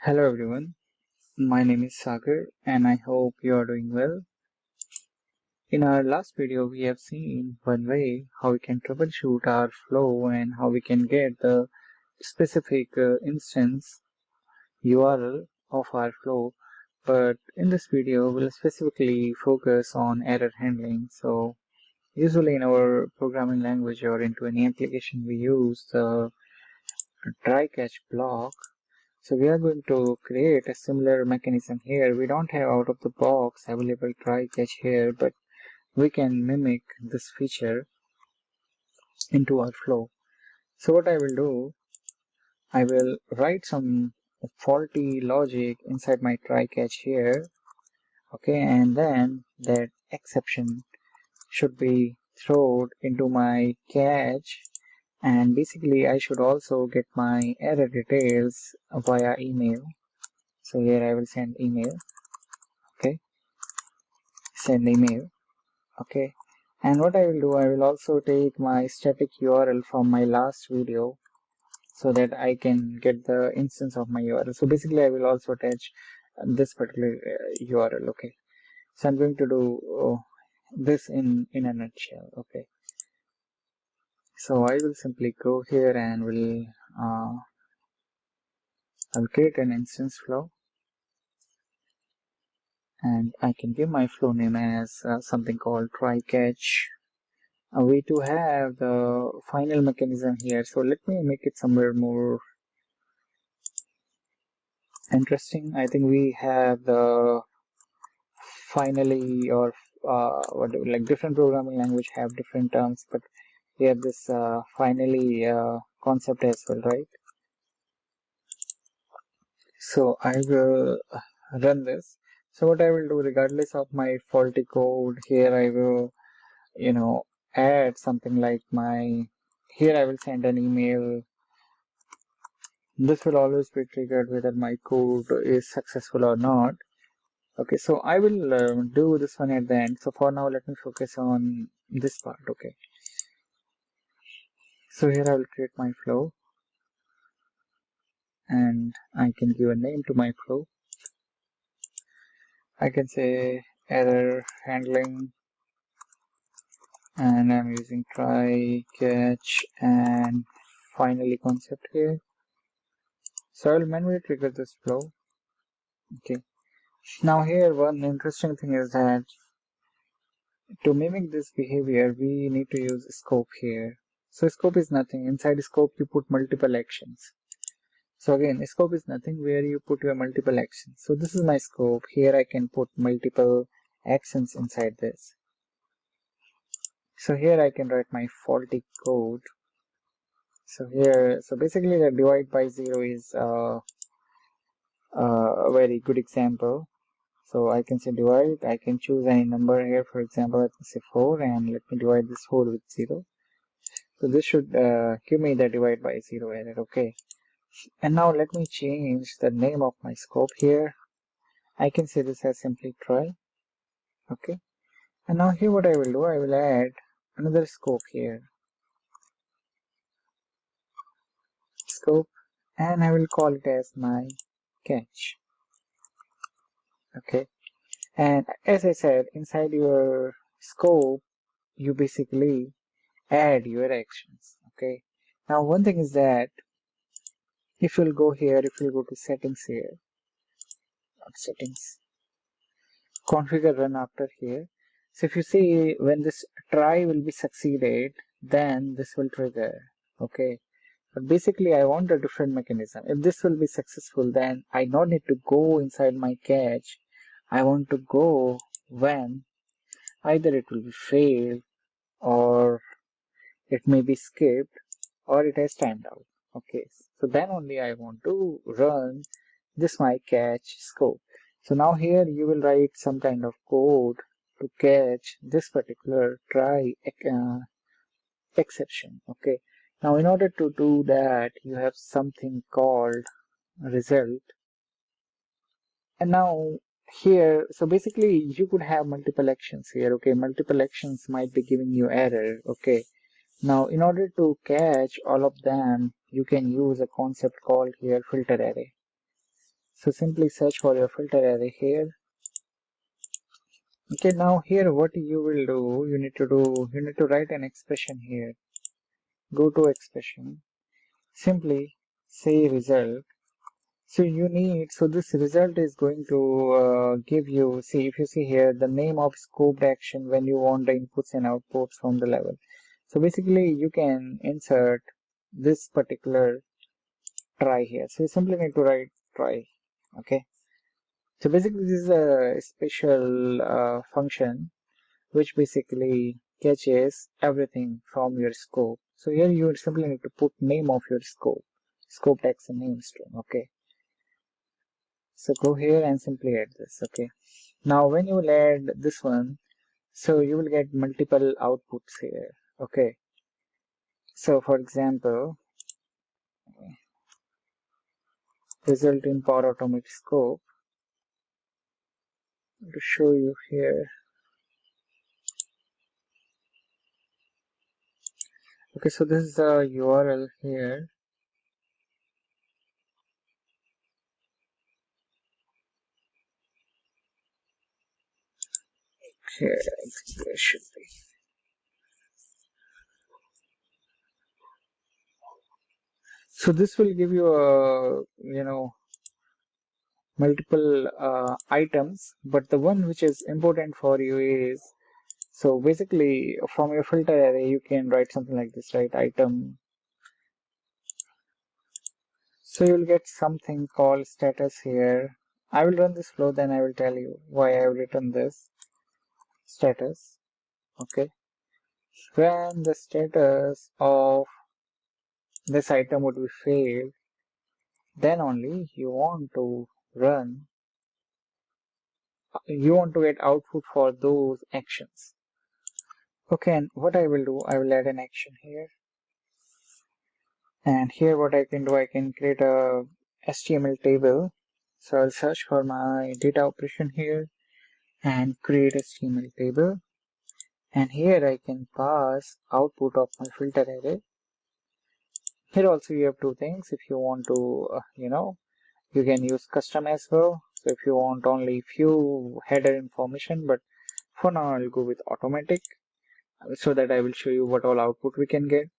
Hello everyone, my name is Sagar and I hope you are doing well. In our last video, we have seen one way how we can troubleshoot our flow and how we can get the specific instance URL of our flow. But in this video, we'll specifically focus on error handling. So usually in our programming language or into any application, we use the try catch block. So we are going to create a similar mechanism here. We don't have out of the box available try catch here, but we can mimic this feature into our flow. So what I will do, I will write some faulty logic inside my try catch here. Okay, and then that exception should be thrown into my catch, and basically I should also get my error details via email. So here I will send email. Okay, send email. Okay, and what I will do, I will also take my static URL from my last video so that I can get the instance of my URL. So basically I will also attach this particular URL. Okay, so I'm going to do this in a nutshell. Okay, so I will simply go here and will I'll create an instance flow, and I can give my flow name as something called try catch. We do have the final mechanism here, so let me make it somewhere more interesting. I think we have the finally, or like different programming language have different terms, but we have this finally concept as well, right? So I will run this. So what I will do, regardless of my faulty code here, I will add something like here I will send an email. This will always be triggered whether my code is successful or not. Okay, so I will do this one at the end. So for now, let me focus on this part. Okay, so here I will create my flow, and I can give a name to my flow. I can say error handling, and I'm using try catch and finally concept here. So I will manually trigger this flow. Okay, now here one interesting thing is that to mimic this behavior, we need to use scope here. So scope is nothing. Inside scope, you put multiple actions. So again, scope is nothing where you put your multiple actions. So this is my scope. Here I can put multiple actions inside this. So here I can write my faulty code. So here, so basically the divide by zero is a very good example. So I can say divide, I can choose any number here. For example, let me say 4, and let me divide this 4 with 0. So this should give me the divide by 0 error. Okay. And now let me change the name of my scope here. I can say this as simply try. Okay. And now here what I will do, I will add another scope here. Scope, and I will call it as my catch. Okay. And as I said, inside your scope, you basically add your actions. Okay. Now one thing is that if you'll go here, if you'll go to settings here, not settings, configure run after here. So if you see when this try will be succeeded, then this will trigger. Okay. But basically I want a different mechanism. If this will be successful, then I don't need to go inside my catch. I want to go when either it will be failed, or it may be skipped, or it has timed out. Okay, so then only I want to run this my catch scope. So now here you will write some kind of code to catch this particular try exception. Okay, now in order to do that, you have something called result. And now here, so basically you could have multiple actions here. Okay, multiple actions might be giving you error. Okay, now in order to catch all of them, you can use a concept called here filter array. So simply search for your filter array here. Okay, now here what you will do, you need to write an expression here. Go to expression, simply say result. So this result is going to give you, see if you see here, the name of scoped action when you want the inputs and outputs from the level. So basically you can insert this particular try here. So you simply need to write try. Okay. So basically this is a special function which basically catches everything from your scope. So here you simply need to put name of your scope text and name string. Okay. So go here and simply add this. Okay. Now when you will add this one, so you will get multiple outputs here. Okay. So for example, result in Power Automate scope to show you here. Okay, so this is the URL here. Here, I think there should be. So this will give you a, multiple items, but the one which is important for you is, so basically from your filter array you can write something like this, right? Item. So you'll get something called status here. I will run this flow, then I will tell you why I have written this status. Okay. When the status of this item would be failed, then only you want to get output for those actions. Okay, and what I will do, I will add an action here. And here what I can do, I can create a HTML table. So I'll search for my data operation here and create HTML table. And here I can pass output of my filter array. Here also you have two things. If you want to, you can use custom as well. So if you want only few header information, but for now I'll go with automatic so that I will show you what all output we can get.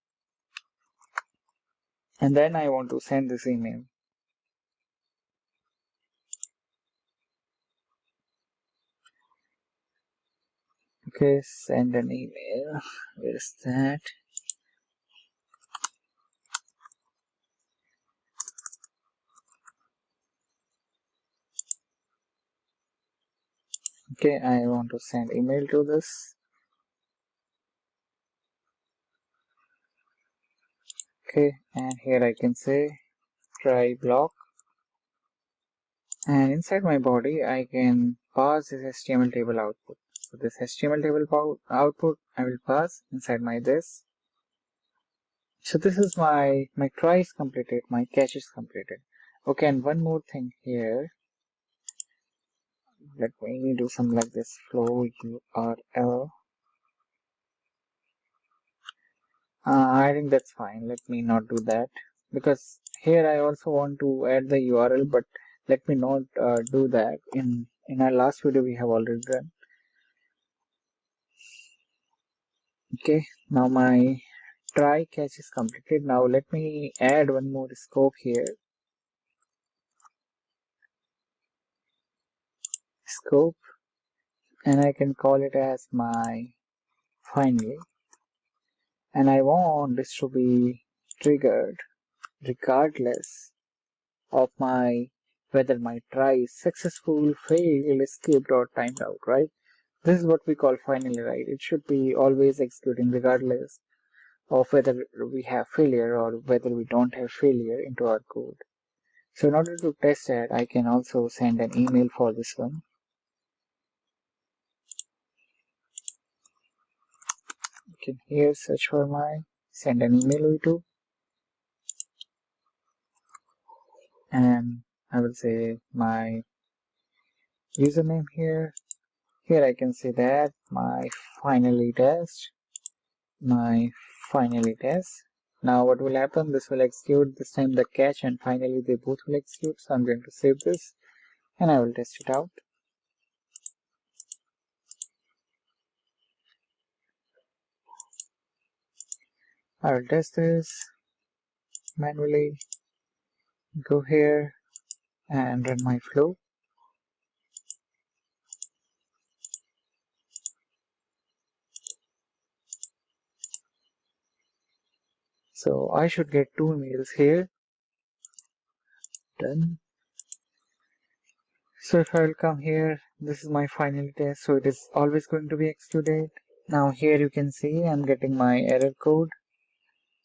And then I want to send this email. Okay, send an email. Where is that? Okay, I want to send email to this. Okay, and here I can say try block. And inside my body, I can pass this HTML table output. So this HTML table output I will pass inside my this. So this is my try is completed, my catch is completed. Okay, and one more thing here. Let me do something like this flow URL. I think that's fine. Let me not do that because here I also want to add the URL, but let me not do that. In our last video we have already done. Okay, now my try catch is completed. Now let me add one more scope here. Scope, and I can call it as my finally. And I want this to be triggered regardless of whether my try is successful, failed, escaped, or timed out, right? This is what we call finally, right? It should be always executing regardless of whether we have failure or whether we don't have failure into our code. So in order to test that, I can also send an email for this one. You can here search for send an email to, and I will say my username here. Here I can say that my finally test. Now what will happen, this will execute this time the catch, and finally they both will execute. So I'm going to save this and I will test it out. I will test this manually, go here and run my flow. So I should get 2 emails here. Done. So if I will come here, this is my final test, so it is always going to be executed. Now here you can see I'm getting my error code.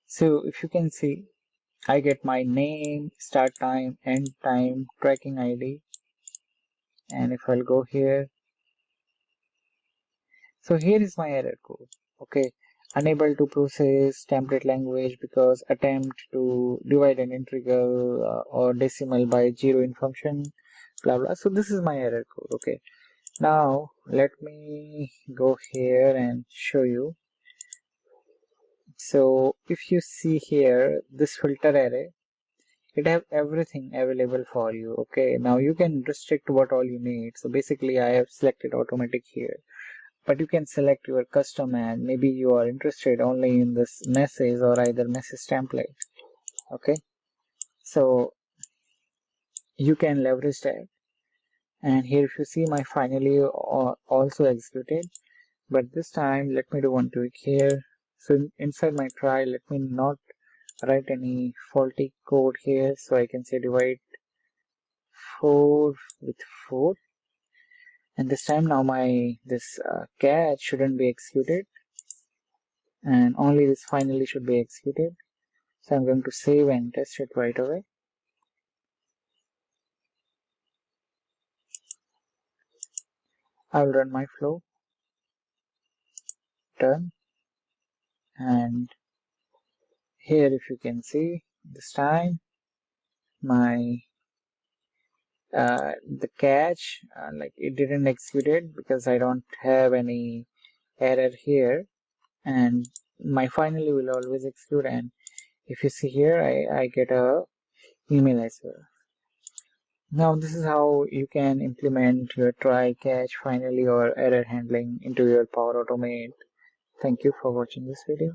So if you can see, I get my name, start time, end time, tracking ID, and if I'll go here, so here is my error code. Okay, unable to process template language because attempt to divide an integral or decimal by zero in function, blah blah. So this is my error code. Okay, now let me go here and show you. So if you see here, this filter array, it have everything available for you. Okay, now you can restrict what all you need. So basically I have selected automatic here, but you can select your custom, and maybe you are interested only in this message or either message template. Okay, so you can leverage that. And here if you see, my finally also executed, but this time let me do one tweak here. So inside my try, let me not write any faulty code here, so I can say divide 4 with 4, and this time now my this catch shouldn't be executed, and only this finally should be executed. So I'm going to save and test it right away. I will run my flow. Done. And here if you can see, this time my the catch like it didn't execute it because I don't have any error here, and my finally will always execute. And if you see here, I get a email as well. Now this is how you can implement your try, catch, finally or error handling into your Power Automate. Thank you for watching this video.